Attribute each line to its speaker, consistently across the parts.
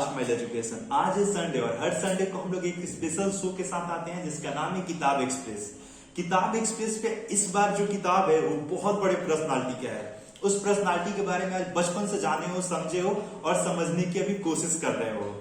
Speaker 1: Mile education. आज है Sunday और हर संडे को हम लोग एक स्पेशल शो के साथ आते हैं जिसका नाम है किताब एक्सप्रेस। किताब एक्सप्रेस पे इस बार जो किताब है वो बहुत बड़े पर्सनालिटी का है। उस पर्सनालिटी के बारे में आज बचपन से जाने हो, समझे हो और समझने की अभी कोशिश कर रहे हो।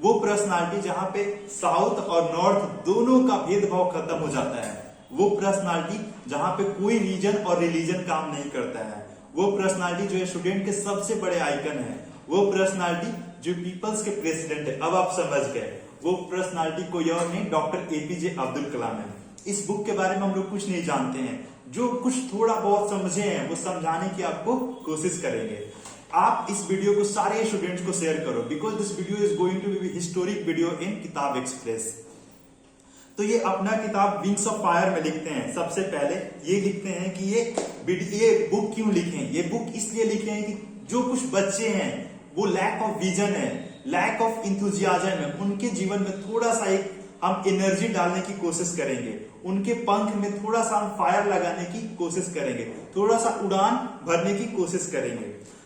Speaker 1: वो पर्सनालिटी जहाँ पे साउथ और नॉर्थ दोनों का भेदभाव खत्म हो जाता है। वो पर्सनालिटी जहाँ पे कोई रीजन और रिलीजन काम नहीं करता है। वो पर्सनालिटी जो है स्टूडेंट के सबसे बड़े आइकन है। वो पर्सनालिटी जो पीपल्स के प्रेसिडेंट है। अब आप समझ गए वो पर्सनालिटी कोई और नहीं, डॉक्टर एपीजे अब्दुल कलाम है। इस बुक के बारे में हम लोग कुछ नहीं जानते हैं, जो कुछ थोड़ा बहुत समझे हैं वो समझाने की आपको कोशिश करेंगे। आप इस वीडियो को सारे स्टूडेंट्स को शेयर करो because this video is going to be historic video in Kitab Express. तो ये अपना किताब विंग्स ऑफ फायर में लिखते हैं। सबसे पहले ये लिखते हैं कि ये बुक क्यों लिखे हैं। ये बुक इसलिए लिखे हैं कि जो कुछ बच्चे हैं वो लैक ऑफ विजन है, लैक ऑफ इंथुजियाज्म है, उनके जीवन में थोड़ा सा एक हम एनर्जी डालने की कोशिश करेंगे। उनके पंख में थोड़ा सा हम फायर लगाने की कोशिश करेंगे, थोड़ा सा उड़ान भरने की कोशिश करेंगे।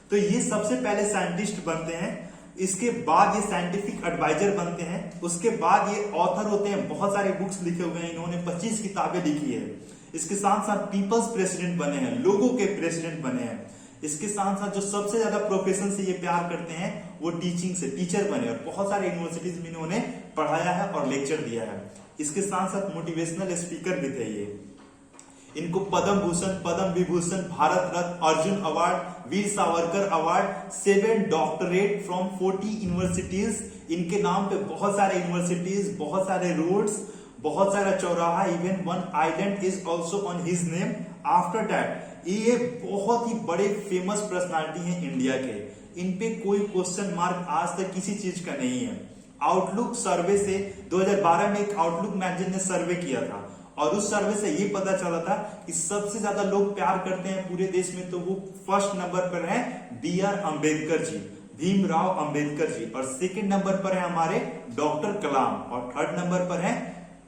Speaker 1: तो ये सबसे पहले साइंटिस्ट बनते हैं, इसके बाद ये साइंटिफिक एडवाइजर बनते हैं, उसके बाद ये ऑथर होते हैं। बहुत सारे बुक्स लिखे हुए हैं इन्होंने, 25 किताबें लिखी है। इसके साथ साथ पीपल्स प्रेसिडेंट बने हैं, लोगों के प्रेसिडेंट बने हैं। इसके साथ साथ जो सबसे ज्यादा प्रोफेशन से ये प्यार करते हैं वो टीचिंग से, टीचर बने और बहुत सारे यूनिवर्सिटीज में इन्होंने पढ़ाया है और लेक्चर दिया है। इसके साथ साथ मोटिवेशनल स्पीकर भी थे ये। इनको Padma Bhushan, Padma Vibhushan, Bharat Ratna, Arjuna award, Veer Savarkar award, 7 doctorate from 40 universities. इनके नाम पे बहुत सारे यूनिवर्सिटीज, बहुत सारे रोड्स, बहुत सारा चौराहा, even one island is also on his name. After that ये बहुत ही बड़े फेमस पर्सनालिटी हैं इंडिया के। इन पे कोई क्वेश्चन मार्क आज तक किसी चीज का नहीं है। आउटलुक सर्वे से 2012 में एक आउटलुक मैगजीन ने सर्वे किया था और उस सर्वे से ये पता चला था कि सबसे ज्यादा लोग प्यार करते हैं पूरे देश में, तो वो फर्स्ट नंबर पर है BR अम्बेडकर जी, भीमराव अंबेडकर जी, और सेकंड नंबर पर है हमारे डॉक्टर कलाम, और थर्ड नंबर पर है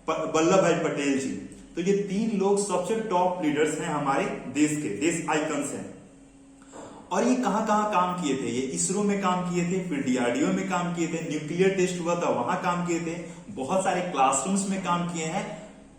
Speaker 1: वल्लभ भाई पटेल जी। तो ये 3 लोग सबसे टॉप लीडर्स हैं हमारे देश के, देश आइकन्स हैं। और ये कहां कहां काम किए थे, ये इसरो में काम किए थे, फिर DRDO में काम किए थे, न्यूक्लियर टेस्ट हुआ था वहां काम किए थे, बहुत सारे क्लासरूम्स में काम किए हैं,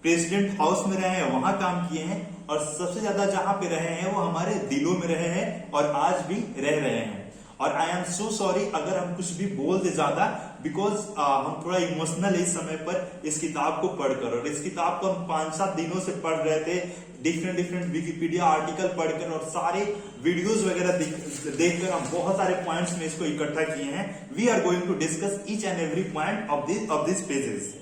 Speaker 1: प्रेसिडेंट हाउस में रहे हैं वहां काम किए हैं, और सबसे ज्यादा जहां पे रहे हैं वो हमारे दिलों में रहे हैं और आज भी रह रहे हैं। और आई एम सो सॉरी अगर हम कुछ भी बोल दे ज्यादा, बिकॉज हम थोड़ा इमोशनल इस समय पर इस किताब को पढ़कर, और इस किताब को हम 5-7 दिनों से पढ़ रहे थे, डिफरेंट विकिपीडिया आर्टिकल पढ़कर और सारे वीडियोस वगैरह देखकर हम बहुत सारे पॉइंट्स में इसको इकट्ठा किए हैं। We are going to discuss each and every point of this pages.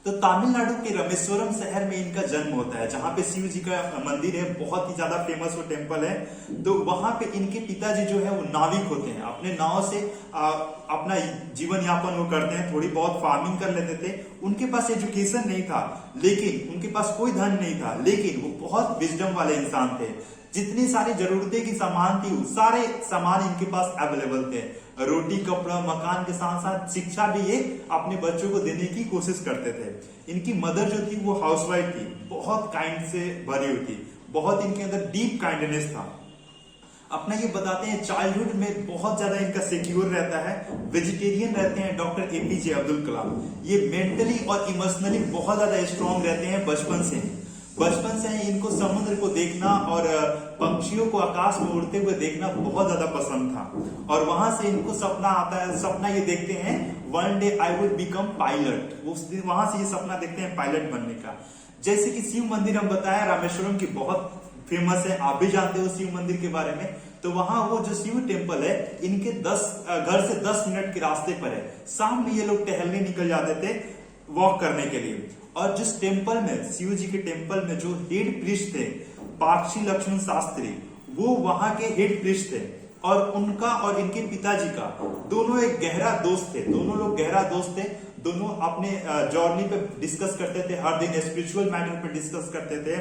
Speaker 1: तो तमिलनाडु के रामेश्वरम शहर में इनका जन्म होता है, जहां पे शिव जी का मंदिर है, बहुत ही ज्यादा फेमस वो टेम्पल है। तो वहां पे इनके पिताजी जो है वो नाविक होते हैं, अपने नाव से अपना जीवन यापन वो करते हैं, थोड़ी बहुत फार्मिंग कर लेते थे। उनके पास एजुकेशन नहीं था, लेकिन उनके पास कोई धन नहीं था, लेकिन वो बहुत विजडम वाले इंसान थे। जितनी सारी जरूरतें की सामान थी सारे सामान इनके पास अवेलेबल थे। रोटी कपड़ा मकान के साथ साथ शिक्षा भी ये अपने बच्चों को देने की कोशिश करते थे। इनकी मदर जो थी वो हाउसवाइफ थी, बहुत काइंड से भरी हुई थी, बहुत इनके अंदर डीप काइंडनेस था। अपना ये बताते हैं चाइल्डहुड में बहुत ज्यादा इनका सिक्योर रहता है, वेजिटेरियन रहते हैं डॉक्टर एपीजे अब्दुल कलाम। ये मेंटली और इमोशनली बहुत ज्यादा स्ट्रॉन्ग रहते हैं बचपन से इनको समुद्र को देखना और पक्षियों को आकाश में उड़ते हुए देखना बहुत ज्यादा पसंद था। और वहां से इनको सपना आता है, सपना ये देखते हैं one day I would become pilot. वहां से ये सपना देखते हैं पायलट बनने का। जैसे कि शिव मंदिर हम बताया रामेश्वरम की बहुत फेमस है, आप भी जानते हो शिव मंदिर के बारे में। तो वहां वो जो शिव टेम्पल है इनके घर से 10 मिनट के रास्ते पर है। शाम में ये लोग टहलने निकल जाते थे वॉक करने के लिए। और जिस टेम्पल में, शिव जी के टेम्पल में जो हेड प्रीस्ट थे पाक्षी लक्ष्मण शास्त्री, वो वहां के हेड प्रीस्ट थे। और उनका और इनके पिताजी का दोनों एक गहरा दोस्त थे, दोनों लोग गहरा दोस्त थे। दोनों अपने जर्नी पे डिस्कस करते थे, हर दिन स्पिरिचुअल मैटर पे डिस्कस करते थे,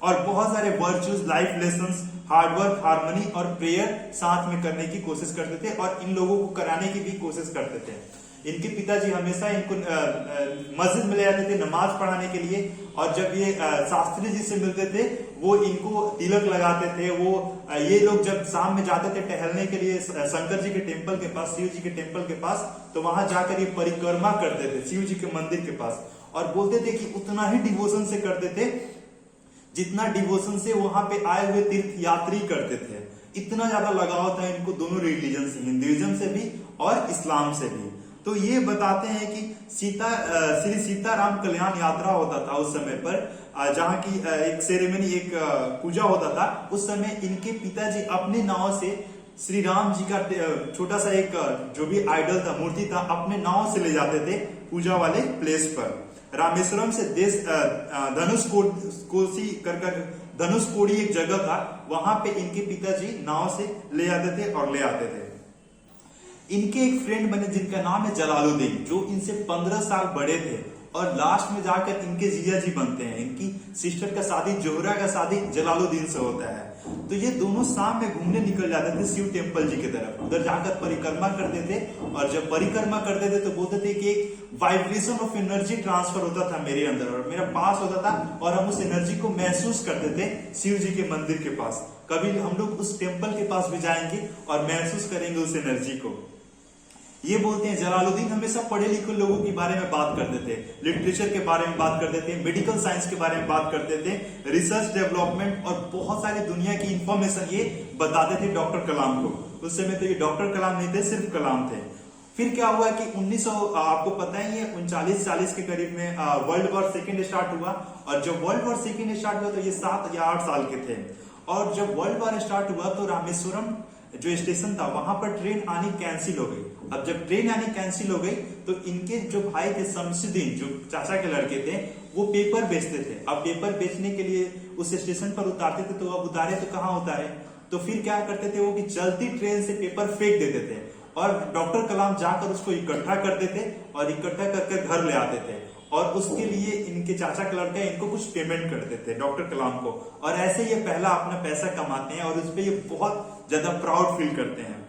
Speaker 1: और बहुत सारे virtuous, life lessons, hard work, harmony और प्रेयर साथ में करने की कोशिश करते थे, और इन लोगों को कराने की भी कोशिश करते थे। इनके पिताजी हमेशा इनको मस्जिद में ले जाते थे नमाज पढ़ाने के लिए, और जब ये शास्त्री जी से मिलते थे वो इनको तिलक लगाते थे। वो ये लोग जब शाम में जाते थे टहलने के लिए शंकर जी के टेम्पल के पास, शिव जी के टेम्पल के पास, तो वहां जाकर ये परिक्रमा करते थे शिव जी के मंदिर के पास, और बोलते थे कि उतना ही डिवोशन से करते थे जितना डिवोशन से वहां पे आए हुए तीर्थ यात्री करते थे। इतना ज्यादा लगाव था इनको दोनों रिलीजन से, हिंदुइज्म से भी और इस्लाम से भी। तो ये बताते हैं कि श्री सीताराम कल्याण यात्रा होता था उस समय पर, जहाँ की एक सेरेमनी, एक पूजा होता था। उस समय इनके पिताजी अपने नाव से श्री राम जी का छोटा सा एक जो भी आइडल था, मूर्ति था, अपने नाव से ले जाते थे पूजा वाले प्लेस पर। रामेश्वरम से धनुषकोडी एक जगह था, वहां पे इनके पिताजी नाव से ले जाते थे और ले आते थे। इनके एक फ्रेंड बने जिनका नाम है जलालुद्दीन, जो इनसे 15 साल बड़े थे, और लास्ट में जाकर इनके जीजा जी बनते हैं। इनकी सिस्टर का शादी, जोहरा का शादी जलालुद्दीन से होता है। तो ये दोनों शाम में घूमने निकल जाते थे शिव टेम्पल जी की तरफ, उधर जाकर परिक्रमा करते थे, और जब परिक्रमा करते थे तो बोलते थे कि एक वाइब्रेशन ऑफ एनर्जी ट्रांसफर होता था मेरे अंदर, और मेरा पास होता था, और हम उस एनर्जी को महसूस करते थे शिव जी के मंदिर के पास। कभी हम लोग उस टेम्पल के पास भी जाएंगे और महसूस करेंगे उस एनर्जी को। ये बोलते हैं जलालुद्दीन हमेशा पढ़े लिखे लोगों के बारे में बात करते थे, लिटरेचर के बारे में बात करते थे, मेडिकल साइंस के बारे में बात करते थे, रिसर्च डेवलपमेंट और बहुत सारी दुनिया की इंफॉर्मेशन ये बताते थे डॉक्टर कलाम को। उस समय तो ये डॉक्टर कलाम नहीं थे, सिर्फ कलाम थे। फिर क्या हुआ कि 1900 आपको पता ही है 39-40 के करीब में वर्ल्ड वॉर सेकेंड स्टार्ट हुआ, और जब वर्ल्ड वॉर सेकेंड स्टार्ट हुआ तो ये 7 या 8 साल के थे। और जब वर्ल्ड वॉर स्टार्ट हुआ तो रामेश्वरम जो स्टेशन था वहां पर ट्रेन आनी कैंसिल हो गई। अब जब ट्रेन आनी कैंसिल हो गई तो इनके जो भाई थे शमसुद्दीन, जो चाचा के लड़के थे, वो पेपर बेचते थे। अब पेपर बेचने के लिए उस स्टेशन पर उतारते थे, तो अब उतारे तो कहाँ उतारे, तो फिर क्या करते थे वो कि चलती ट्रेन से पेपर फेंक देते थे, और डॉक्टर कलाम जाकर उसको इकट्ठा करते थे और इकट्ठा करके घर ले आते थे, और उसके लिए इनके चाचा का लड़का इनको कुछ पेमेंट करते थे डॉक्टर कलाम को, और ऐसे ये पहला अपना पैसा कमाते हैं और उस पर ये बहुत ज्यादा प्राउड फील करते हैं।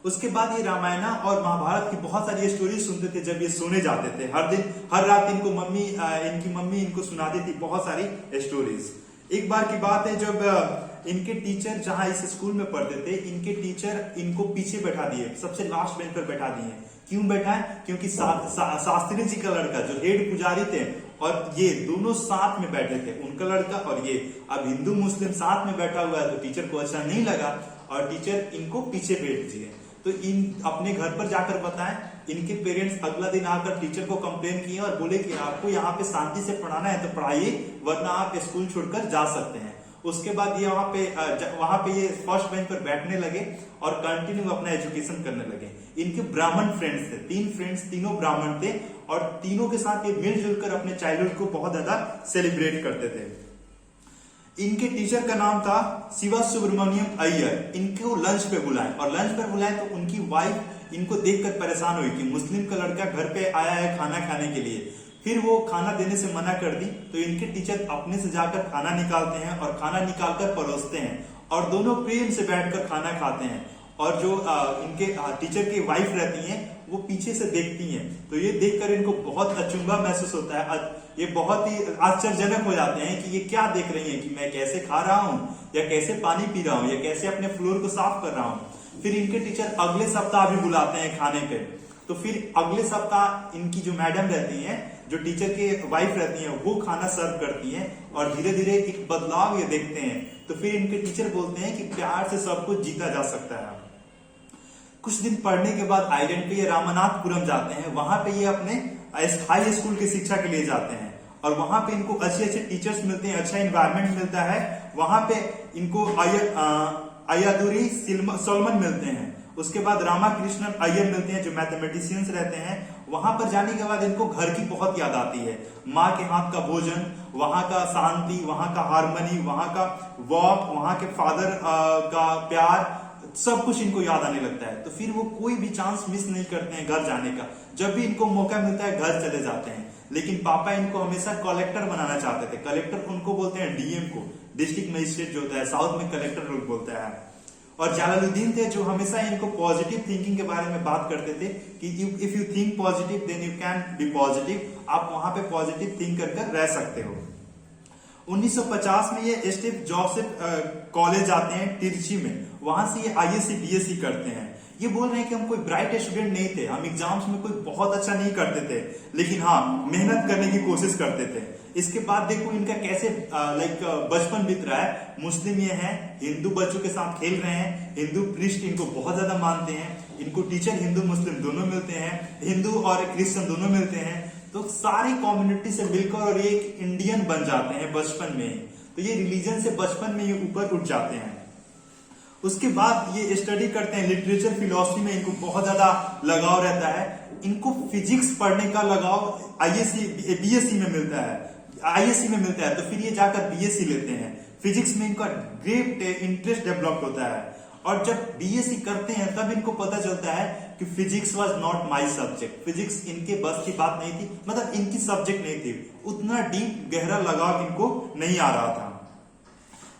Speaker 1: उसके बाद ये रामायण और महाभारत की बहुत सारी स्टोरी सुनते थे जब ये सोने जाते थे। हर दिन हर रात इनको इनकी मम्मी इनको सुनाती थी बहुत सारी स्टोरीज। एक बार की बात है जब इनके टीचर जहां इस स्कूल में पढ़ते थे, इनके टीचर इनको पीछे बैठा दिए, सबसे लास्ट बेंच पर बैठा दिए। क्यों बैठाए? क्योंकि शास्त्री जी का लड़का जो हेड पुजारी थे और ये दोनों साथ में बैठे थे, उनका लड़का और ये। अब हिंदू मुस्लिम साथ में बैठा हुआ है तो टीचर को अच्छा नहीं लगा और टीचर इनको पीछे बैठ दिए। तो इन अपने घर पर जाकर बताएं, इनके पेरेंट्स अगला दिन आकर टीचर को कंप्लेन किए और बोले कि आपको यहाँ पे शांति से पढ़ाना है तो पढ़ाइए, वरना आप स्कूल छोड़कर जा सकते हैं। उसके बाद ये वहां पे ये फर्स्ट बेंच पर बैठने लगे और कंटिन्यू अपना एजुकेशन करने लगे। इनके ब्राह्मण फ्रेंड्स थे, 3 फ्रेंड्स, तीनों ब्राह्मण थे, और तीनों के साथ ये मिलजुल कर अपने चाइल्डहुड को बहुत ज्यादा सेलिब्रेट करते थे। इनके टीचर का नाम था शिवा सुब्रमण्यम अय्यर। इनको लंच पे बुलाए, और लंच पर बुलाए तो उनकी वाइफ इनको देखकर परेशान हुई कि मुस्लिम का लड़का घर पे आया है खाना खाने के लिए। फिर वो खाना देने से मना कर दी, तो इनके टीचर अपने से जाकर खाना निकालते हैं और खाना निकालकर परोसते हैं, और दोनों प्रेम से बैठकर खाना खाते हैं। और जो इनके टीचर की वाइफ रहती हैं वो पीछे से देखती हैं, तो ये देखकर इनको बहुत अचंभा महसूस होता है। ये बहुत ही आश्चर्यजनक हो जाते हैं कि ये क्या देख रही हैं, कि मैं कैसे खा रहा हूँ या कैसे पानी पी रहा हूँ या कैसे अपने फ्लोर को साफ कर रहा हूँ। फिर इनके टीचर अगले सप्ताह भी बुलाते हैं खाने पे, तो फिर अगले सप्ताह इनकी जो मैडम रहती हैं, जो टीचर के वाइफ रहती हैं, वो खाना सर्व करती हैं और धीरे धीरे एक बदलाव ये देखते हैं। तो फिर इनके टीचर बोलते हैं कि प्यार से सब कुछ जीता जा सकता है। कुछ दिन पढ़ने के बाद आइलैंड पे ये रामनाथपुरम जाते हैं। वहां पे ये अपने हाई स्कूल की शिक्षा के लिए जाते हैं, और वहां पे इनको अच्छे अच्छे टीचर्स मिलते हैं, अच्छा एनवायरनमेंट मिलता है। वहां पे इनको अय्यादुरी सोलमन मिलते हैं। उसके बाद रामाकृष्णन अय्यर मिलते हैं जो मैथमेटिशियंस रहते हैं। वहां पर जाने के बाद इनको घर की बहुत याद आती है, माँ के हाथ का भोजन, वहां का शांति, वहां का हारमोनी, वहां का वॉक, वहां के फादर का प्यार, सब कुछ इनको याद आने लगता है। तो फिर वो कोई भी चांस मिस नहीं करते हैं घर जाने का। जब भी इनको मौका मिलता है घर चले जाते हैं। लेकिन पापा इनको हमेशा कलेक्टर बनाना चाहते थे। कलेक्टर उनको बोलते हैं डीएम को, डिस्ट्रिक्ट मजिस्ट्रेट जो होता है, साउथ में कलेक्टर लोग बोलता है। और जलालुद्दीन थे जो हमेशा इनको पॉजिटिव थिंकिंग के बारे में बात करते थे कि if you think positive then you can be positive, आप वहां पे पॉजिटिव थिंक कर रह सकते हो। 1950 में ये स्टीव जोसेफ कॉलेज आते हैं तिरची में, वहां से ये आईएससी बीएससी करते हैं। ये बोल रहे हैं कि हम कोई ब्राइट स्टूडेंट नहीं थे, हम एग्जाम्स में कोई बहुत अच्छा नहीं करते थे, लेकिन हाँ मेहनत करने की कोशिश करते थे। इसके बाद देखो इनका कैसे बचपन बीत रहा है। मुस्लिम ये हैं, हिंदू बच्चों के साथ खेल रहे हैं, हिंदू प्रीस्ट इनको बहुत ज्यादा मानते हैं, इनको टीचर हिंदू मुस्लिम दोनों मिलते हैं, हिंदू और क्रिश्चियन दोनों मिलते हैं। तो सारी कम्युनिटी से मिलकर और ये एक इंडियन बन जाते हैं बचपन में ही। तो ये रिलीजन से बचपन में ही ऊपर उठ जाते हैं। उसके बाद ये स्टडी करते हैं लिटरेचर फिलॉसफी में, इनको बहुत ज्यादा लगाव रहता है। इनको फिजिक्स पढ़ने का लगाव आईएससी बीएससी में मिलता है, आईएससी में मिलता है, तो फिर ये जाकर बीएससी लेते हैं। फिजिक्स में इनका ग्रेट इंटरेस्ट डेवलप होता है और जब बीएससी करते हैं तब इनको पता चलता है कि physics was not my subject. Physics इनके बस की बात नहीं थी, मतलब इनकी सब्जेक्ट नहीं थी, उतना डीप गहरा लगाव इनको नहीं आ रहा था।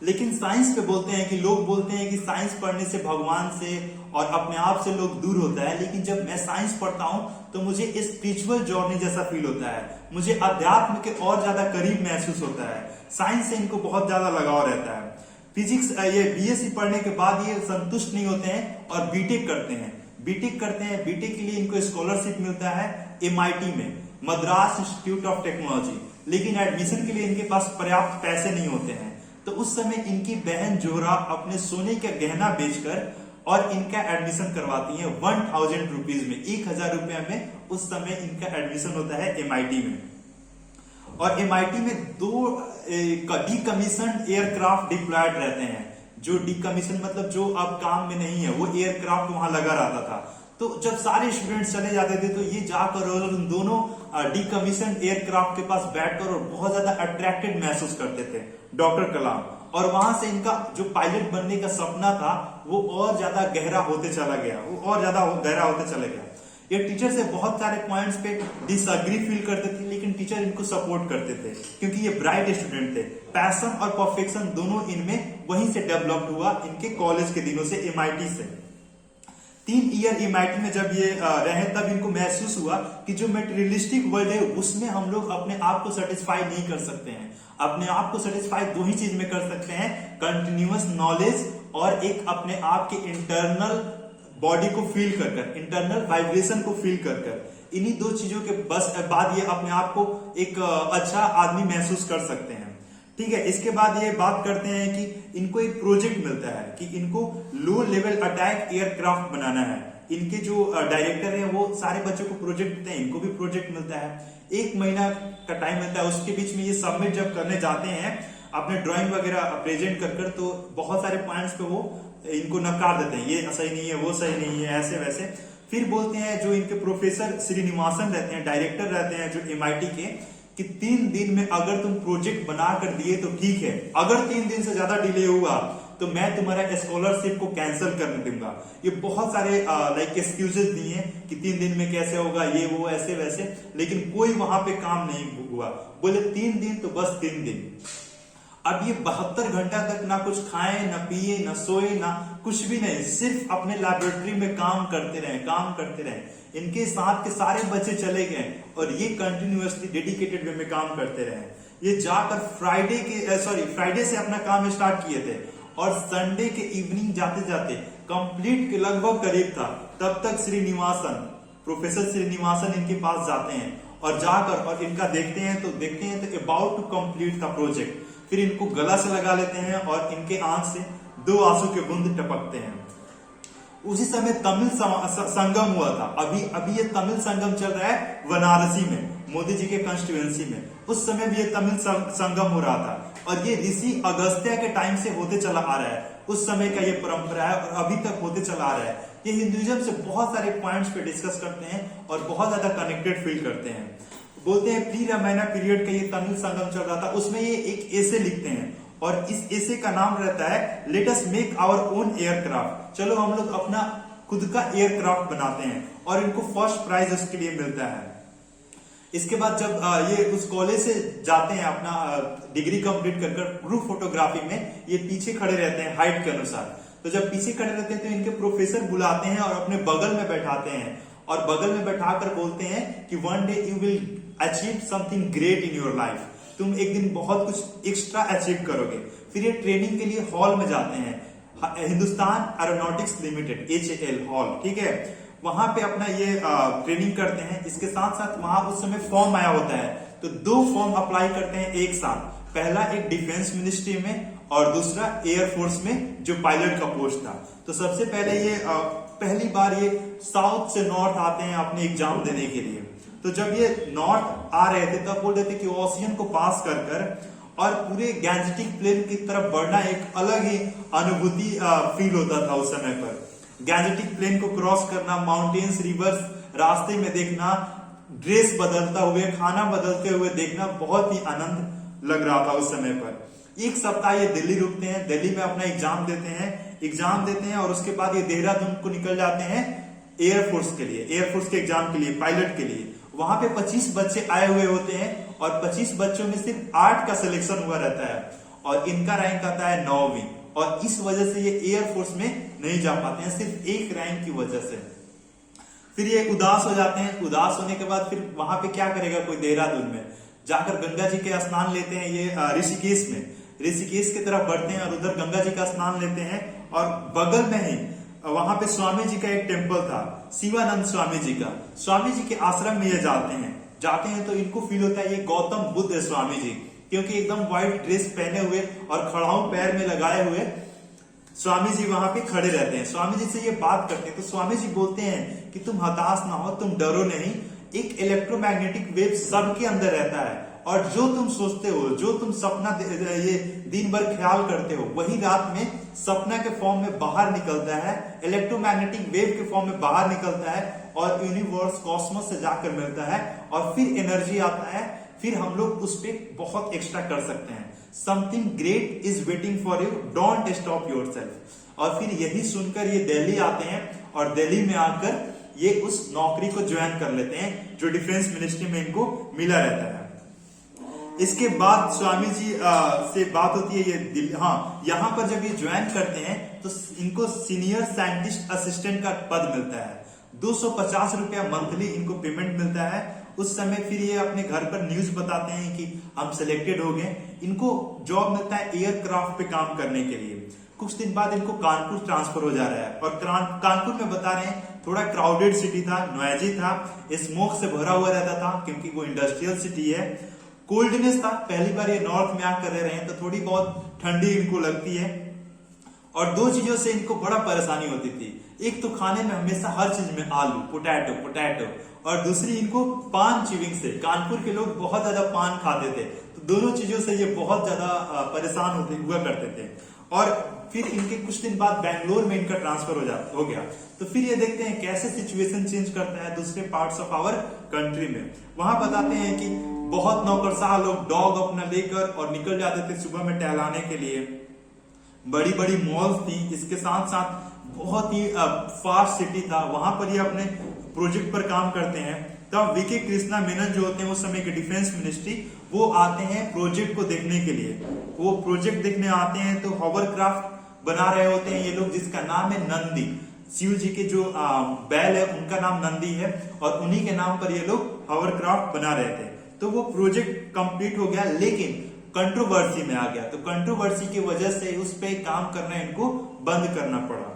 Speaker 1: लेकिन साइंस पे बोलते हैं कि लोग बोलते हैं कि साइंस पढ़ने से भगवान से और अपने आप से लोग दूर होता है, लेकिन जब मैं साइंस पढ़ता हूं तो मुझे स्पिरिचुअल जर्नी जैसा फील होता है, मुझे अध्यात्म के और ज्यादा करीब महसूस होता है। साइंस से इनको बहुत ज्यादा लगाव रहता है। फिजिक्स ये बीएससी पढ़ने के बाद ये संतुष्ट नहीं होते हैं और बीटेक करते हैं। बीटेक के लिए इनको स्कॉलरशिप मिलता है एमआईटी में, मद्रास इंस्टीट्यूट ऑफ टेक्नोलॉजी, लेकिन एडमिशन के लिए इनके पास पर्याप्त पैसे नहीं होते हैं। तो उस समय इनकी बहन जोहरा अपने सोने का गहना बेचकर और इनका एडमिशन करवाती है 1000 रुपीज में, 1000 रुपया में उस समय इनका एडमिशन होता है एमआईटी में। और एमआईटी में 2 डीकमीशन एयरक्राफ्ट डिप्लॉयड रहते हैं। जो डीकमीशन मतलब जो अब काम में नहीं है, वो एयरक्राफ्ट वहां लगा रहता था। तो जब सारे स्टूडेंट्स चले जाते थे तो ये जाकर और उन दोनों डीकमीशन एयरक्राफ्ट के पास बैठकर और बहुत ज्यादा अट्रैक्टेड महसूस करते थे डॉक्टर कलाम, और वहां से इनका जो पायलट बनने का सपना था वो और ज्यादा गहरा होते चला गया, वो और ज्यादा गहरा होते चला गया। ये टीचर से बहुत सारे पॉइंट्स पे डिसएग्री फील करते थे, लेकिन टीचर इनको सपोर्ट करते थे क्योंकि ये ब्राइट स्टूडेंट थे। पैशन और परफेक्शन दोनों इनमें वहीं से डेवलप हुआ, इनके कॉलेज के दिनों से, एमआईटी से। 3 ईयर एमआईटी में जब ये रहे तब इनको महसूस हुआ कि जो मेटेरियलिस्टिक वर्ल्ड है उसमें हम लोग अपने आप को सेटिस्फाई नहीं कर सकते हैं। अपने आप को सेटिस्फाई 2 ही चीज में कर सकते हैं, कंटिन्यूअस नॉलेज और एक अपने आप के इंटरनल बॉडी को फील कर, इंटरनल वाइब्रेशन को फील कर। इन्हीं 2 चीजों के बस बाद ये अपने आप को एक अच्छा आदमी महसूस कर सकते हैं। ठीक है, इसके बाद ये बात करते हैं कि इनको एक प्रोजेक्ट मिलता है कि इनको लो लेवल अटैक एयरक्राफ्ट बनाना है। इनके जो डायरेक्टर हैं वो सारे बच्चों को प्रोजेक्ट देते हैं, इनको भी प्रोजेक्ट मिलता है। 1 महीना का टाइम मिलता है, उसके बीच में ये सबमिट जब करने जाते हैं अपने ड्राइंग वगैरह प्रेजेंट कर तो बहुत सारे पॉइंट्स पे वो इनको नकार देते हैं, ये सही नहीं है, वो सही नहीं है, ऐसे वैसे। फिर बोलते हैं जो इनके प्रोफेसर श्रीनिवासन रहते हैं, डायरेक्टर रहते हैं जो एमआईटी के, कि 3 दिन में अगर तुम प्रोजेक्ट बना कर दिए तो ठीक है, अगर 3 दिन से ज्यादा डिले हुआ तो मैं तुम्हारा स्कॉलरशिप को कैंसिल कर दूंगा। ये बहुत सारे एक्सक्यूजेस दिए कि 3 दिन में कैसे होगा, ये वो ऐसे वैसे, लेकिन कोई वहां पे काम नहीं हुआ। बोले 3 दिन तो बस 3 दिन। अब ये 72 घंटा तक ना कुछ खाए, ना पिए, ना सोए, ना कुछ भी नहीं, सिर्फ अपने लैबोरेटरी में काम करते रहे। इनके साथ के सारे बच्चे चले गए और ये कंटिन्यूअसली डेडिकेटेड वे में काम करते रहे। ये जाकर फ्राइडे से अपना काम स्टार्ट किए थे और संडे के इवनिंग जाते जाते कंप्लीट के लगभग करीब था, तब तक प्रोफेसर श्रीनिवासन इनके पास जाते हैं और जाकर और इनका देखते हैं तो अबाउट टू कंप्लीट का प्रोजेक्ट। फिर इनको गला से लगा लेते हैं और इनके आंख से 2 आंसू के बूंद टपकते हैं। उसी समय तमिल संगम हुआ था। अभी ये तमिल संगम चल रहा है वाराणसी में, मोदी जी के कंस्टिट्यूएंसी में। उस समय भी ये तमिल संगम हो रहा था और ये ऋषि अगस्त्य के टाइम से होते चला आ रहा है। उस समय का ये परंपरा है और अभी तक होते चला आ रहा है। ये हिंदुइज्म से बहुत सारे पॉइंट्स पे डिस्कस करते हैं और बहुत ज्यादा कनेक्टेड फील करते हैं। बोलते हैं प्री रामायण पीरियड का ये तमिल संगम चल रहा था, उसमें ये एक एसे लिखते हैं और इस एसे का नाम रहता है let us make our own aircraft. चलो हम लोग अपना खुद का एयरक्राफ्ट बनाते हैं और इनको फर्स्ट प्राइज उसके लिए मिलता है। इसके बाद जब ये उस कॉलेज से जाते हैं अपना डिग्री कंप्लीट कर ग्रुप फोटोग्राफी में, ये पीछे खड़े रहते हैं हाइट के अनुसार। तो जब पीछे खड़े रहते हैं तो इनके प्रोफेसर बुलाते हैं और अपने बगल में बैठाते हैं और बगल में बैठाकर बोलते हैं कि one day you will achieve something great in your life, तुम एक दिन बहुत कुछ एक्स्ट्रा अचीव करोगे। फिर ये ट्रेनिंग के लिए हॉल में जाते हैं, Hindustan aeronautics limited HAL hall, ठीक है, वहां पे अपना ये ट्रेनिंग करते हैं। इसके साथ साथ वहां उस समय फॉर्म आया होता है, तो 2 फॉर्म अप्लाई करते हैं एक साथ। पहला एक डिफेंस मिनिस्ट्री में और दूसरा एयरफोर्स में जो पायलट का पोस्ट था। तो सबसे पहले ये पहली बार ये साउथ से नॉर्थ आते हैं अपने एग्जाम देने के लिए। तो जब ये नॉर्थ आ रहे थे तब बोल रहे थे कि ओशियन को पास कर और पूरे गैंजेटिक प्लेन की तरफ बढ़ना एक अलग ही अनुभूति फील होता था उस समय पर। गैंजेटिक प्लेन को क्रॉस करना, माउंटेन्स, रिवर्स रास्ते में देखना, ड्रेस बदलता हुए, खाना बदलते हुए देखना बहुत ही आनंद लग रहा था उस समय पर। एक सप्ताह ये दिल्ली रुकते हैं, दिल्ली में अपना एग्जाम देते हैं और उसके बाद ये देहरादून को निकल जाते हैं एयरफोर्स के लिए, एयरफोर्स के एग्जाम के लिए, पायलट के लिए। वहां पे 25 बच्चे आए हुए होते हैं और 25 बच्चों में सिर्फ 8 का सिलेक्शन हुआ रहता है और इनका रैंक आता है 9वीं, और इस वजह से ये एयरफोर्स में नहीं जा पाते हैं, सिर्फ एक रैंक की वजह से। फिर ये उदास हो जाते हैं। उदास होने के बाद फिर वहां पे क्या करेगा कोई, देहरादून में जाकर गंगा जी के स्नान लेते हैं। ये ऋषिकेश में, ऋषिकेश की तरफ बढ़ते हैं और उधर गंगा जी का स्नान लेते हैं और बगल में ही वहां पे स्वामी जी का एक टेम्पल था, शिवानंद स्वामी जी का। स्वामी जी के आश्रम में ये जाते हैं तो इनको फील होता है ये गौतम बुद्ध है स्वामी जी, क्योंकि एकदम व्हाइट ड्रेस पहने हुए और खड़ाऊ पैर में लगाए हुए स्वामी जी वहां पे खड़े रहते हैं। स्वामी जी से ये बात करते हैं तो स्वामी जी बोलते हैं कि तुम हताश ना हो, तुम डरो नहीं, एक इलेक्ट्रोमैग्नेटिक वेव सबके अंदर रहता है और जो तुम सोचते हो, जो तुम सपना ये दिन भर ख्याल करते हो, वही रात में सपना के फॉर्म में बाहर निकलता है, इलेक्ट्रोमैग्नेटिक वेव के फॉर्म में बाहर निकलता है और यूनिवर्स कॉस्मोस से जाकर मिलता है और फिर एनर्जी आता है, फिर हम लोग उस पर बहुत एक्स्ट्रा कर सकते हैं। Something great is waiting for you, don't stop yourself. और फिर यही सुनकर ये दिल्ली आते हैं और दिल्ली में आकर ये उस नौकरी को ज्वाइन कर लेते हैं जो डिफेंस मिनिस्ट्री में इनको मिला रहता है। इसके बाद स्वामी जी से बात होती है ये यहाँ पर जब ये ज्वाइन करते हैं तो इनको सीनियर साइंटिस्ट असिस्टेंट का पद मिलता है। 250 रुपया मंथली इनको पेमेंट मिलता है। उस समय फिर ये अपने घर पर न्यूज बताते हैं कि हम सिलेक्टेड हो गए। इनको जॉब मिलता है एयरक्राफ्ट पे काम करने के लिए। कुछ दिन बाद इनको कानपुर ट्रांसफर हो जा रहा है और कानपुर में बता रहे हैं थोड़ा क्राउडेड सिटी था, नॉइजी था, स्मोक से भरा हुआ रहता था क्योंकि वो इंडस्ट्रियल सिटी है। कोल्डनेस था, पहली बार ये नॉर्थ में आकर रह रहे हैं तो थोड़ी बहुत ठंडी इनको लगती है और 2 चीजों से इनको बड़ा परेशानी होती थी। एक तो खाने में हमेशा हर चीज में आलू, पोटैटो और दूसरी इनको पान च्यूइंग से, कानपुर के लोग बहुत ज्यादा पान खाते थे तो दोनों चीजों से ये बहुत ज्यादा परेशान हुआ करते थे। और फिर इनके कुछ दिन बाद बैंगलोर में इनका ट्रांसफर हो गया। तो फिर ये देखते हैं कैसे सिचुएशन चेंज करता है दूसरे पार्ट्स ऑफ आवर कंट्री में। वहां बताते हैं कि बहुत नौकरशाह लोग डॉग अपना लेकर और निकल जाते थे सुबह में टहलाने के लिए। बड़ी बड़ी मॉल्स थी, इसके साथ साथ बहुत ही फास्ट सिटी था। वहां पर ये अपने प्रोजेक्ट पर काम करते हैं। तब वीके कृष्णा मेनन जो होते हैं उस समय के डिफेंस मिनिस्ट्री, वो आते हैं प्रोजेक्ट को देखने के लिए। वो प्रोजेक्ट देखने आते हैं तो हॉवरक्राफ्ट बना रहे होते हैं ये लोग, जिसका नाम है नंदी। शिव जी के जो बैल है उनका नाम नंदी है और उन्हीं के नाम पर ये लोग हॉवरक्राफ्ट बना रहे थे। तो वो प्रोजेक्ट कंप्लीट हो गया लेकिन कंट्रोवर्सी में आ गया। तो कंट्रोवर्सी की वजह से उस पर काम करना इनको बंद करना पड़ा।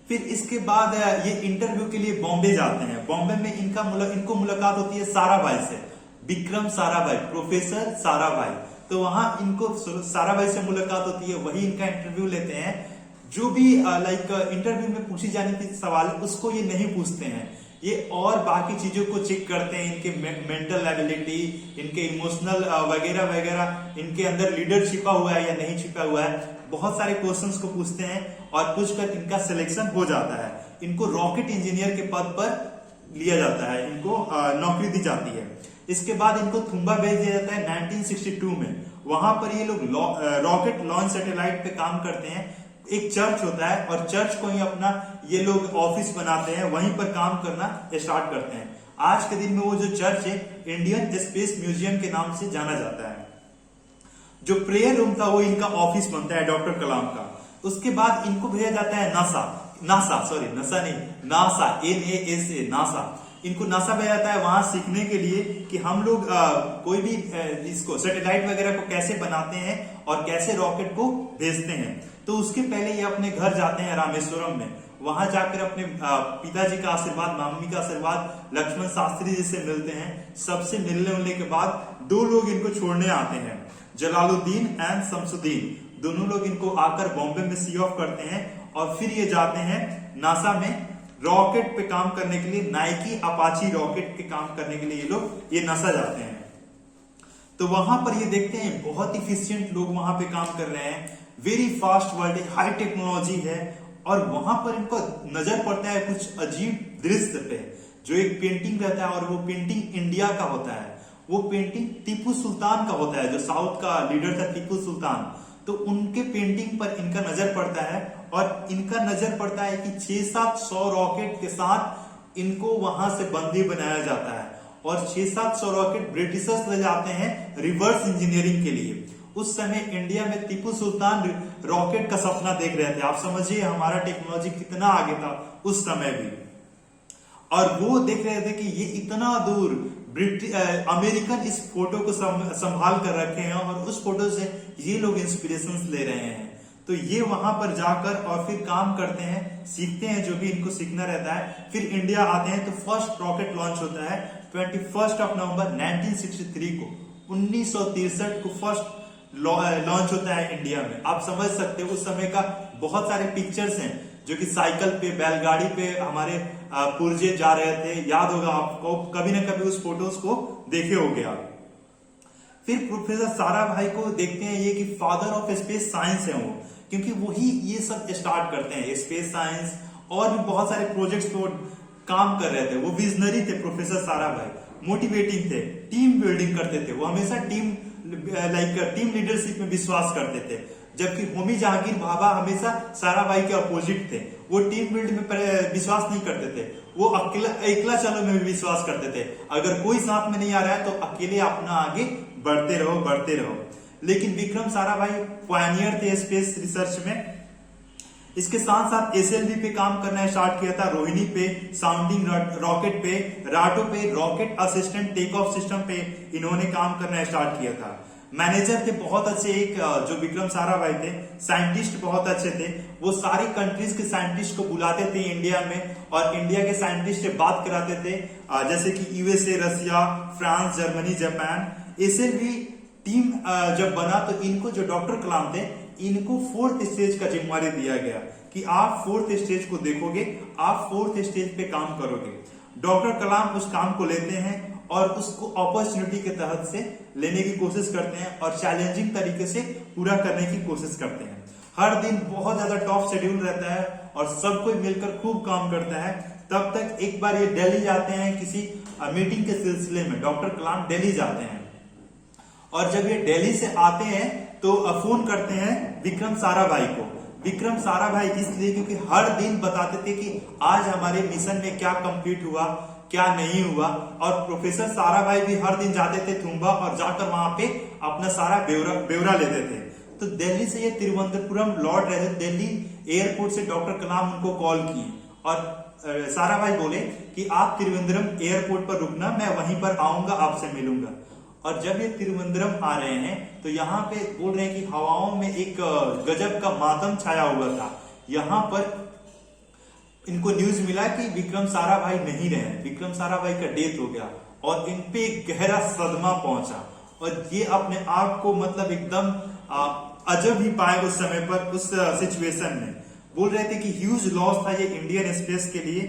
Speaker 1: फिर इसके बाद ये इंटरव्यू के लिए बॉम्बे जाते हैं। बॉम्बे में इनको मुलाकात होती है साराभाई से, विक्रम साराभाई, प्रोफेसर साराभाई। तो वहां इनको साराभाई से मुलाकात होती है, वही इनका इंटरव्यू लेते हैं। जो भी इंटरव्यू में पूछी जाने की सवाल उसको ये नहीं पूछते हैं, ये और बाकी चीजों को चेक करते हैं, इनके मेंटल एबिलिटी, इनके इमोशनल वगैरह वगैरह, इनके अंदर लीडर छिपा हुआ है या नहीं छिपा हुआ है। बहुत सारे क्वेश्चंस को पूछते हैं और पूछकर इनका सिलेक्शन हो जाता है। इनको रॉकेट इंजीनियर के पद पर लिया जाता है, इनको नौकरी दी जाती है। इसके बाद इनको थुम्बा भेज दिया जाता है 1962 में। वहां पर ये लोग रॉकेट लॉन्च सैटेलाइट पे काम करते हैं। एक चर्च होता है और चर्च को ही अपना ये लोग ऑफिस बनाते हैं, वहीं पर काम करना स्टार्ट करते हैं। आज के दिन में वो जो चर्च है इंडियन स्पेस म्यूजियम के नाम से जाना जाता है। जो प्रेयर रूम था वो इनका ऑफिस बनता है डॉक्टर कलाम का। उसके बाद इनको भेजा जाता है नासा, नसा नहीं, नासा, NASA, नासा। इनको नासा भेजा जाता है वहां सीखने के लिए कि हम लोग कोई भी इसको सैटेलाइट वगैरह को कैसे बनाते हैं और कैसे रॉकेट को भेजते हैं। तो उसके पहले ये अपने घर जाते हैं रामेश्वरम में, वहां जाकर अपने पिताजी का आशीर्वाद, मम्मी का आशीर्वाद, लक्ष्मण शास्त्री जी से मिलते हैं। सबसे मिलने के बाद 2 लोग इनको छोड़ने आते हैं, जलालुद्दीन एंड शमसुद्दीन। दोनों लोग इनको आकर बॉम्बे में सी ऑफ करते हैं और फिर ये जाते हैं नासा में रॉकेट पे काम करने के लिए, नाइकी अपाची रॉकेट पे काम करने के लिए ये नासा जाते हैं। तो वहां पर ये देखते हैं बहुत इफिशियंट लोग वहां पे काम कर रहे हैं, वेरी फास्ट वर्ल्ड है, हाई टेक्नोलॉजी है। और वहां पर इनको नजर पड़ता है कुछ अजीब दृश्य पे, जो एक पेंटिंग रहता है और वो पेंटिंग इंडिया का होता है। वो पेंटिंग टीपू सुल्तान का होता है, जो साउथ का लीडर था टीपू सुल्तान। तो उनके पेंटिंग पर इनका नजर पड़ता है और इनका नजर पड़ता है कि 600-700 रॉकेट के साथ इनको वहां से बंदी बनाया जाता है और 600-700 रॉकेट ब्रिटिशर्स ले जाते हैं रिवर्स इंजीनियरिंग के लिए। उस समय इंडिया में टीपू सुल्तान रॉकेट का सपना देख रहे थे। आप समझिए हमारा टेक्नोलॉजी कितना आगे था उस समय भी, और वो देख रहे थे कि ये इतना दूर अमेरिकन इस फोटो को संभाल कर रखे हैं और उस फोटो से ये लोग इंस्पिरेशंस ले रहे हैं। तो ये वहां पर जाकर और फिर काम करते हैं, सीखते हैं जो भी इनको सीखना रहता है। फिर इंडिया आते हैं तो फर्स्ट रॉकेट लॉन्च होता है 21 नवंबर 1963 को, 1963 को फर्स्ट लॉन्च होता है इंडिया में। आप समझ सकते हो उस समय का बहुत सारे पिक्चर्स हैं जो कि साइकिल पे, बैलगाड़ी पे हमारे पुर्जे जा रहे थे। याद होगा आपको, कभी ना कभी उस फोटोज को देखे होंगे आप। फिर प्रोफेसर साराभाई को देखते हैं ये कि फादर ऑफ स्पेस साइंस है वो, क्योंकि वही ये सब स्टार्ट करते हैं, स्पेस साइंस और भी बहुत सारे प्रोजेक्ट्स पे काम कर रहे थे। वो विजनरी थे प्रोफेसर साराभाई, मोटिवेटिंग थे, टीम बिल्डिंग करते थे। वो हमेशा टीम लीडरशिप में विश्वास करते थे, जबकि होमी जहांगीर भाभा हमेशा साराभाई के अपोजिट थे। वो टीम बिल्ड में विश्वास नहीं करते थे, वो अकेला चलो में भी विश्वास करते थे। अगर कोई साथ में नहीं आ रहा है तो अकेले अपना आगे बढ़ते रहो। लेकिन विक्रम साराभाई पायनियर थे स्पेस रिसर्च में। इसके साथ साथ SLV पे काम करना स्टार्ट किया था, रोहिणी पे साउंडिंग रॉकेट पे, राटो पे rocket assistant take off system पे इन्होंने काम करना स्टार्ट किया था। मैनेजर थे बहुत अच्छे एक जो विक्रम साराभाई थे, साइंटिस्ट बहुत अच्छे थे। वो सारी कंट्रीज के साइंटिस्ट को बुलाते थे इंडिया में और इंडिया के साइंटिस्ट से बात कराते थे, जैसे कि USA, Russia, France, Germany, Japan. SLV team जब बना तो इनको, जो डॉक्टर कलाम थे, इनको 4th स्टेज का जिम्मेवारी दिया गया कि आप 4th स्टेज को देखोगे, आप 4th स्टेज पे काम करोगे। डॉक्टर कलाम उस काम को लेते हैं और उसको अपॉर्चुनिटी के तहत से लेने की कोशिश करते हैं और चैलेंजिंग तरीके से पूरा करने की कोशिश करते हैं। हर दिन बहुत ज्यादा टॉप शेड्यूल रहता है और सब कोई मिलकर खूब काम करता है। तब तक एक बार ये दिल्ली जाते हैं किसी मीटिंग के सिलसिले में, डॉक्टर कलाम दिल्ली जाते हैं और जब ये दिल्ली से आते हैं तो फोन करते हैं विक्रम साराभाई को। विक्रम साराभाई इसलिए क्योंकि हर दिन बताते थे कि आज हमारे मिशन में क्या कंप्लीट हुआ, क्या नहीं हुआ। और प्रोफेसर साराभाई भी हर दिन जाते थे थुम्बा और जाकर वहां पे अपना सारा ब्यौरा लेते थे। तो दिल्ली से ये तिरुवनंतपुरम लौट रहे थे, दिल्ली एयरपोर्ट से डॉक्टर कलाम उनको कॉल किए और साराभाई बोले कि आप तिरुवनंतपुरम एयरपोर्ट पर रुकना, मैं वहीं पर आऊंगा, आपसे मिलूंगा। और जब ये तिरुवनंतपुरम आ रहे हैं तो यहाँ पे बोल रहे हैं कि हवाओं में एक गजब का मातम छाया हुआ था। यहाँ पर इनको न्यूज मिला कि विक्रम साराभाई नहीं रहे, विक्रम साराभाई का डेथ हो गया और इन पे गहरा सदमा पहुंचा और ये अपने आप को मतलब एकदम अजब ही पाए उस समय पर, उस सिचुएशन में। बोल रहे थे कि ह्यूज लॉस था ये इंडियन स्पेस के लिए।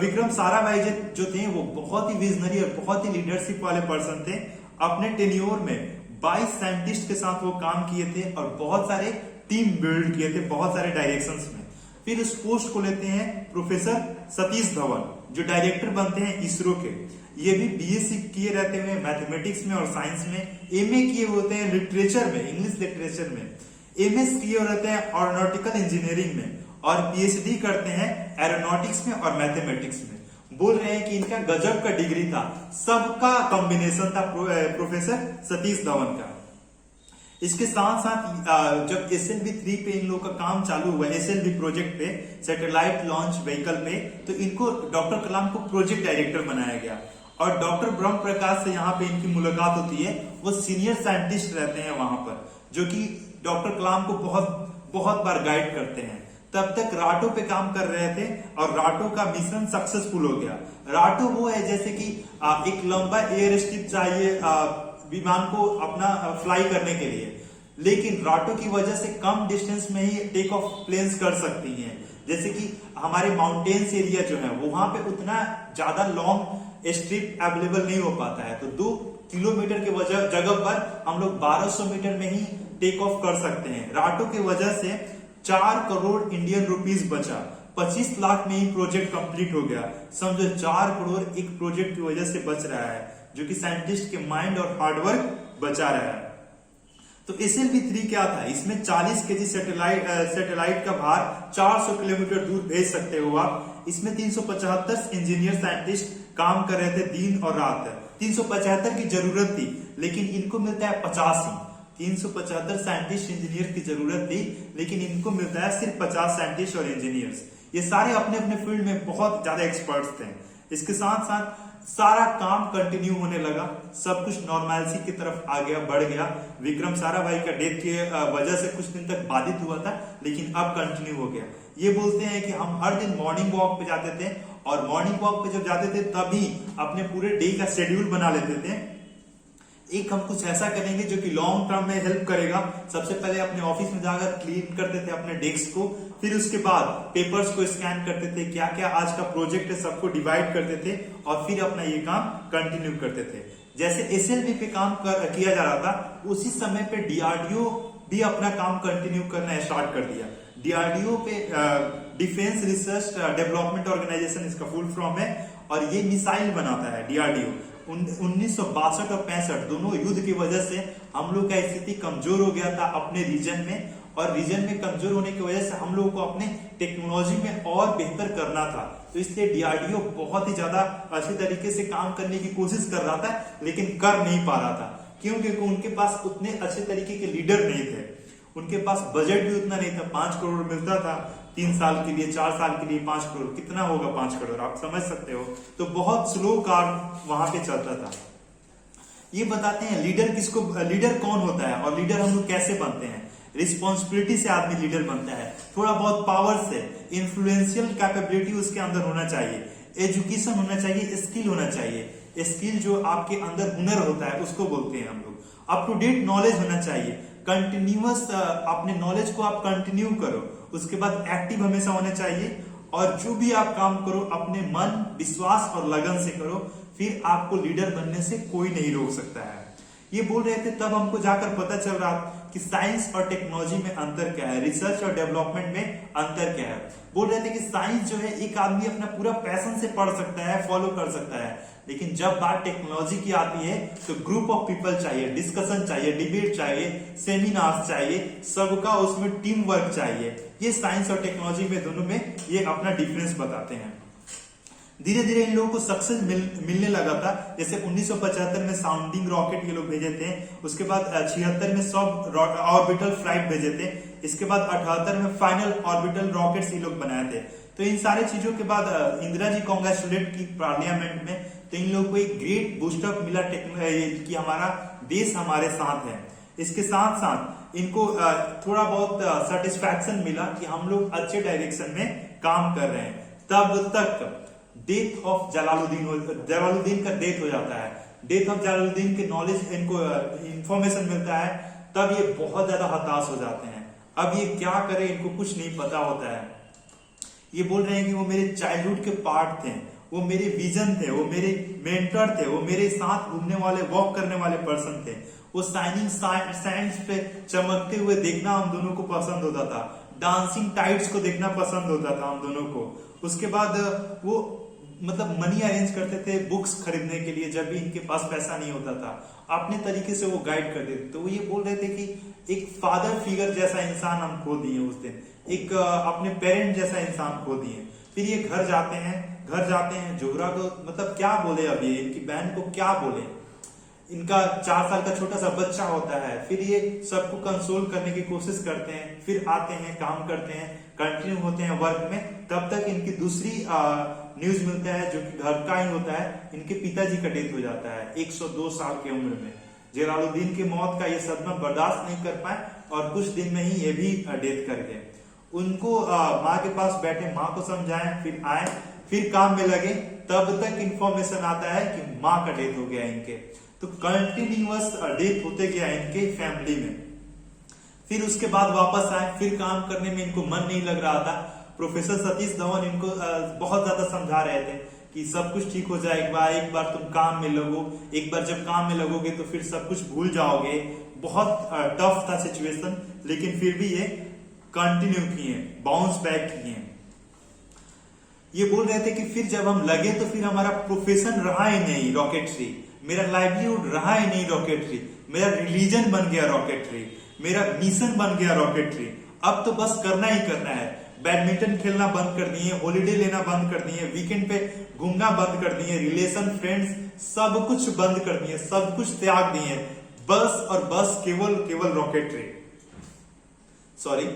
Speaker 1: विक्रम साराभाई जो थे वो बहुत ही विजनरी और बहुत ही लीडरशिप वाले पर्सन थे। अपने टेन्योर में 22 साइंटिस्ट के साथ वो काम किए थे और बहुत सारे टीम बिल्ड किए थे बहुत सारे डायरेक्शंस में। फिर उस पोस्ट को लेते हैं प्रोफेसर सतीश धवन, जो डायरेक्टर बनते हैं इसरो के। ये भी BSc किए रहते हुए मैथमेटिक्स में और साइंस में, MA किए होते हैं लिटरेचर में, इंग्लिश लिटरेचर में, MS किए रहते हैं एरोनॉटिकल इंजीनियरिंग में और PhD करते हैं एरोनॉटिक्स में और मैथमेटिक्स में। बोल रहे हैं कि इनका गजब का डिग्री था, सबका कॉम्बिनेशन था प्रोफेसर सतीश धवन का। इसके साथ साथ जब SLV-3 पे इन लोगों का काम चालू हुआ, SLV प्रोजेक्ट पे, सैटेलाइट लॉन्च व्हीकल पे, तो इनको डॉक्टर कलाम को प्रोजेक्ट डायरेक्टर बनाया गया। और डॉक्टर ब्रह्म प्रकाश से यहाँ पे इनकी मुलाकात होती है। वो सीनियर साइंटिस्ट रहते हैं वहां पर, जो कि डॉक्टर कलाम को बहुत बार गाइड करते हैं। तब तक राटो पे काम कर रहे थे और राटो का मिशन सक्सेसफुल हो गया। राटो वो है जैसे कि एक लंबा एयर स्ट्रिप चाहिए विमान को अपना फ्लाई करने के लिए, लेकिन राटो की वजह से कम डिस्टेंस में ही टेक ऑफ प्लेन्स कर सकती हैं। जैसे कि हमारे माउंटेन्स एरिया जो है वहां पे उतना ज्यादा लॉन्ग स्ट्रिप अवेलेबल नहीं हो पाता है, तो 2 किलोमीटर के जगह पर हम लोग 1200 मीटर में ही टेक ऑफ कर सकते हैं। राटो की वजह से 4 करोड़ इंडियन रुपीस बचा, 25 लाख में ही प्रोजेक्ट कंप्लीट हो गया। समझो 4 करोड़ एक प्रोजेक्ट की वजह से बच रहा है, जो कि साइंटिस्ट के माइंड और हार्डवर्क बचा रहा है। तो SLV-3 क्या था? इसमें 40 केजी सैटेलाइट का भार 400 किलोमीटर दूर भेज सकते हो आप। इसमें 375 इंजीनियर साइंटिस्ट काम कर रहे थे दिन और रात। 375 की जरूरत थी, लेकिन इनको मिलता है 50 ही। 375 साइंटिस्ट इंजीनियर की जरूरत थी, लेकिन इनको मिलता है सिर्फ 50 साइंटिस्ट और इंजीनियर्स। ये सारे अपने अपने फील्ड में बहुत ज्यादा एक्सपर्ट्स थे। इसके साथ साथ सारा काम कंटिन्यू होने लगा, सब कुछ नॉर्मैलिटी की तरफ आ गया, बढ़ गया। विक्रम साराभाई का डेथ की वजह से कुछ दिन तक बाधित हुआ था, लेकिन अब कंटिन्यू हो गया। ये बोलते हैं कि हम हर दिन मॉर्निंग वॉक पे जाते थे, और मॉर्निंग वॉक पे जब जाते थे तभी अपने पूरे डे का शेड्यूल बना लेते थे। एक हम कुछ ऐसा करेंगे जो कि लॉन्ग टर्म में हेल्प करेगा। सबसे पहले अपने ऑफिस में जाकर क्लीन करते थे अपने डेस्क को, फिर उसके बाद पेपर्स को स्कैन करते थे, क्या क्या आज का प्रोजेक्ट है सबको डिवाइड करते थे, और फिर अपना ये काम कंटिन्यू करते थे। जैसे SLV पे काम किया जा रहा था, उसी समय पे DRDO भी अपना काम कंटिन्यू करना स्टार्ट कर दिया। DRDO पे डिफेंस रिसर्च डेवलपमेंट ऑर्गेनाइजेशन इसका फुल फॉर्म है, और ये मिसाइल बनाता है DRDO। 1962 और 65 दोनों युद्ध की वजह से हम लोग का स्थिति कमजोर हो गया था अपने रीजन में, और रीजन में कमजोर होने की वजह से हम लोगों को अपने टेक्नोलॉजी में और बेहतर करना था। तो इसलिए DRDO बहुत ही ज्यादा अच्छी तरीके से काम करने की कोशिश कर रहा था, लेकिन कर नहीं पा रहा था। क्यों? क्योंकि उनके पास उतने अच्छे तरीके के लीडर नहीं थे, उनके पास बजट भी उतना नहीं था। 5 करोड़ मिलता था 3 साल के लिए, 4 साल के लिए 5 करोड़ कितना होगा? 5 करोड़ आप समझ सकते हो। तो बहुत स्लो काम वहां पे चलता था। ये बताते हैं लीडर कौन होता है, और लीडर हम लोग कैसे बनते हैं। रिस्पॉन्सिबिलिटी से आदमी लीडर बनता है, थोड़ा बहुत पावर से, इन्फ्लुएंशियल कैपेबिलिटी उसके अंदर होना चाहिए, एजुकेशन होना चाहिए, स्किल होना चाहिए। स्किल जो आपके अंदर हुनर होता है उसको बोलते हैं हम लोग। अप टू डेट नॉलेज होना चाहिए, कंटिन्यूअस अपने नॉलेज को आप कंटिन्यू करो। उसके बाद एक्टिव हमेशा होना चाहिए, और जो भी आप काम करो अपने मन, विश्वास और लगन से करो, फिर आपको लीडर बनने से कोई नहीं रोक सकता है। ये बोल रहे थे, तब हमको जाकर पता चल रहा कि साइंस और टेक्नोलॉजी में अंतर क्या है, रिसर्च और डेवलपमेंट में अंतर क्या है। बोल रहे थे कि साइंस जो है एक आदमी अपना पूरा पैशन से पढ़ सकता है, फॉलो कर सकता है, लेकिन जब बात टेक्नोलॉजी की आती है तो ग्रुप ऑफ पीपल चाहिए, डिस्कशन चाहिए, डिबेट चाहिए, सेमिनार्स चाहिए, सबका उसमें टीम वर्क चाहिए। ये साइंस और टेक्नोलॉजी में दोनों में ये अपना डिफरेंस बताते हैं। धीरे धीरे इन लोगों को सक्सेस मिलने लगा था। जैसे 1975 में साउंडिंग रॉकेट ये लोग भेजे थे, उसके बाद 76 में सब ऑर्बिटल फ्लाइट भेजे थे, इसके बाद 78 में फाइनल ऑर्बिटल रॉकेट्स ये लोग बनाए थे। तो इन सारे चीजों के बाद इंदिरा जी कांग्रेचुलेट की पार्लियामेंट में, तो इन लोगों को एक ग्रेट बूस्टअप मिला कि हमारा देश हमारे साथ है। इसके साथ साथ इनको थोड़ा बहुत सेटिस्फैक्शन मिला कि हम लोग अच्छे डायरेक्शन में काम कर रहे हैं। तब तक डेथ ऑफ जलालुद्दीन का डेथ हो जाता है। डेथ ऑफ जलालुद्दीन के नॉलेज इनको इंफॉर्मेशन मिलता है, तब ये बहुत ज्यादा हताश हो जाते हैं। अब ये क्या करें, इनको कुछ नहीं पता होता है। ये बोल रहे हैं कि वो मेरे चाइल्डहुड के पार्ट थे, वो मेरे विजन थे, वो मेरे मेंटर थे, वो मेरे साथ घूमने वाले, वॉक करने वाले पर्सन थे। वो शाइनिंग सैंड्स पे चमकते हुए देखना हम दोनों को पसंद होता था, डांसिंग टाइड्स को देखना पसंद होता था हम दोनों को। उसके बाद वो मतलब मनी अरेंज करते थे बुक्स खरीदने के लिए, जब भी इनके पास पैसा नहीं होता था, अपने तरीके से वो गाइड करते थे। तो वो ये बोल रहे थे कि एक फादर फिगर जैसा इंसान हम खो दिए उस दिन, एक अपने पेरेंट जैसा इंसान खो दिए। फिर ये घर जाते हैं, जोहरा को मतलब क्या बोले, अब ये इनकी बहन को क्या बोले। इनका 4 साल का छोटा सा बच्चा होता है। फिर ये सबको कंसोल करने की कोशिश करते हैं, फिर आते हैं, काम करते हैं, कंटिन्यू होते हैं वर्क में। तब तक इनकी दूसरी न्यूज मिलता है जो कि घर का ही होता है, इनके पिताजी का डेथ हो जाता है 102 साल की उम्र में। जलालुद्दीन की मौत का ये सदमा बर्दाश्त नहीं कर पाए और कुछ दिन में ही ये भी डेथ कर गए। उनको माँ के पास बैठे, माँ को समझाएं, फिर आए, फिर काम में लगे। तब तक इंफॉर्मेशन आता है कि माँ का डेथ हो गया इनके। तो कंटिन्यूअस डेथ होते गया इनके फैमिली में। फिर उसके बाद वापस आए, फिर काम करने में इनको मन नहीं लग रहा था। प्रोफेसर सतीश धवन इनको बहुत ज्यादा समझा रहे थे कि सब कुछ ठीक हो जाएगा, एक बार तुम काम में लगो, एक बार जब काम में लगोगे तो फिर सब कुछ भूल जाओगे। बहुत टफ था सिचुएशन, लेकिन फिर भी ये कंटिन्यू किए, बाउंस बैक किए। ये बोल रहे थे कि फिर जब हम लगे तो फिर हमारा प्रोफेशन रहा ही नहीं रॉकेटरी, मेरा लाइवलीहुड रहा ही नहीं रॉकेटरी, मेरा रिलीजन बन गया रॉकेटरी, मेरा मिशन बन गया रॉकेटरी। अब तो बस करना ही करना है। बैडमिंटन खेलना बंद कर दिए, हॉलीडे लेना बंद कर दिए, वीकेंड पे घूमना बंद कर दिए, रिलेशन, फ्रेंड्स सब कुछ बंद कर दिए, सब कुछ त्याग दिए, बस और बस केवल रॉकेटरी। सॉरी,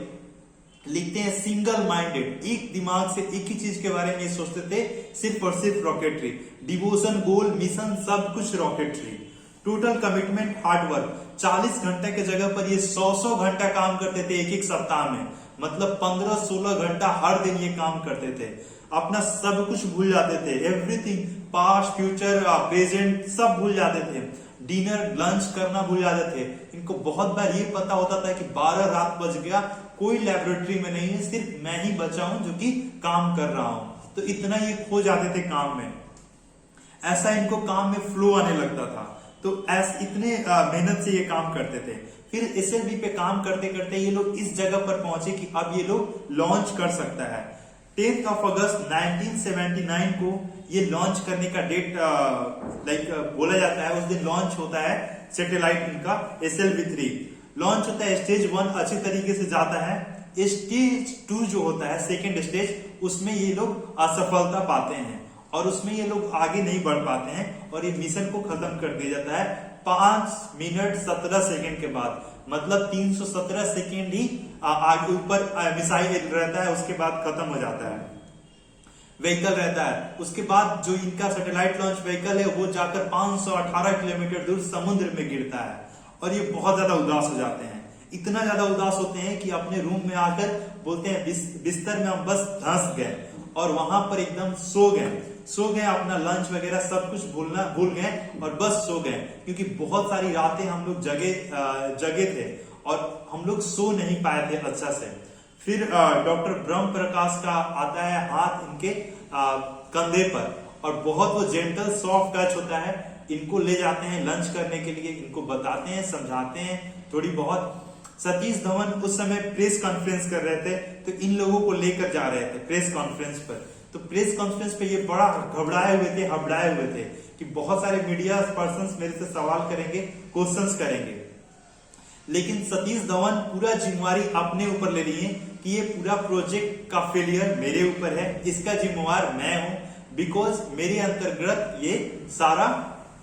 Speaker 1: लिखते हैं सिंगल माइंडेड, एक दिमाग से एक ही चीज के बारे में ये सोचते थे, सिर्फ और सिर्फ रॉकेटरी। डिवोशन, गोल, मिशन सब कुछ rocketry. Total commitment, hard work. 40 घंटे के जगह पर ये 100 घंटा काम करते थे एक सप्ताह में। मतलब 15-16 घंटा हर दिन ये काम करते थे। अपना सब कुछ भूल जाते थे, एवरीथिंग, पास्ट, फ्यूचर, प्रेजेंट सब भूल जाते थे। डिनर, लंच करना भूल जाते थे। इनको बहुत बार ये पता होता था कि 12 रात बज गया, कोई लेबोरेटरी में नहीं है, सिर्फ मैं ही बचा हूं जो कि काम कर रहा हूं। तो इतना ये खो जाते थे काम में। ऐसा इनको काम में फ्लो आने लगता था। तो इतने मेहनत से ये काम करते थे। फिर एसएलवी पे काम करते करते ये लोग इस जगह पर पहुंचे कि अब ये लोग लॉन्च कर सकता है। 10 अगस्त 1979 को ये लॉन्च करने का डेट बोला जाता है। उस दिन लॉन्च होता है सैटेलाइट इनका SLV-3 लॉन्च होता है। स्टेज 1 अच्छी तरीके से जाता है। स्टेज 2 जो होता है, सेकेंड स्टेज, उसमें ये लोग असफलता पाते हैं और उसमें ये लोग आगे नहीं बढ़ पाते हैं और ये मिशन को खत्म कर दिया जाता है 5 मिनट 17 सेकेंड के बाद। मतलब 317 सेकेंड ही आगे ऊपर मिसाइल रहता है, उसके बाद खत्म हो जाता है। व्हीकल रहता है, उसके बाद जो इनका सैटेलाइट लॉन्च व्हीकल है वो जाकर 518 किलोमीटर दूर समुद्र में गिरता है और ये बहुत ज्यादा उदास हो जाते हैं। इतना ज्यादा उदास होते हैं कि अपने रूम में आकर बोलते हैं बिस्तर में हम बस धंस गए और वहां पर एकदम सो गए, अपना लंच वगैरह सब कुछ भूल गए और बस सो गए। क्योंकि बहुत सारी रातें हम लोग जगे थे और हम लोग सो नहीं पाए थे अच्छा से। फिर डॉक्टर ब्रह्म प्रकाश का आता है हाथ इनके कंधे पर और बहुत वो जेंटल सॉफ्ट टच होता है। इनको ले जाते हैं लंच करने के लिए, इनको बताते हैं, समझाते हैं थोड़ी बहुत। सतीश धवन उस समय प्रेस कॉन्फ्रेंस कर रहे थे, तो इन लोगों को लेकर जा रहे थे प्रेस कॉन्फ्रेंस पर। तो प्रेस कॉन्फ्रेंस पे ये बड़ा घबराए हुए थे कि बहुत सारे मीडिया पर्संस मेरे से सवाल करेंगे, क्वेश्चंस करेंगे। लेकिन सतीश धवन पूरा जिम्मेवारी अपने ऊपर ले लिए कि ये पूरा प्रोजेक्ट का फेलियर मेरे ऊपर है, इसका जिम्मेवार मैं हूं, बिकॉज मेरे अंतर्गत ये सारा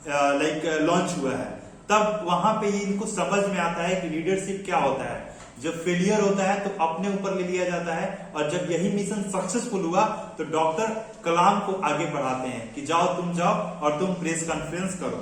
Speaker 1: लॉन्च हुआ है। तब वहां पे इनको समझ में आता है कि लीडरशिप क्या होता है। जब फेलियर होता है तो अपने ऊपर ले लिया जाता है और जब यही मिशन सक्सेसफुल हुआ तो डॉक्टर कलाम को आगे बढ़ाते हैं कि जाओ और तुम प्रेस कॉन्फ्रेंस करो।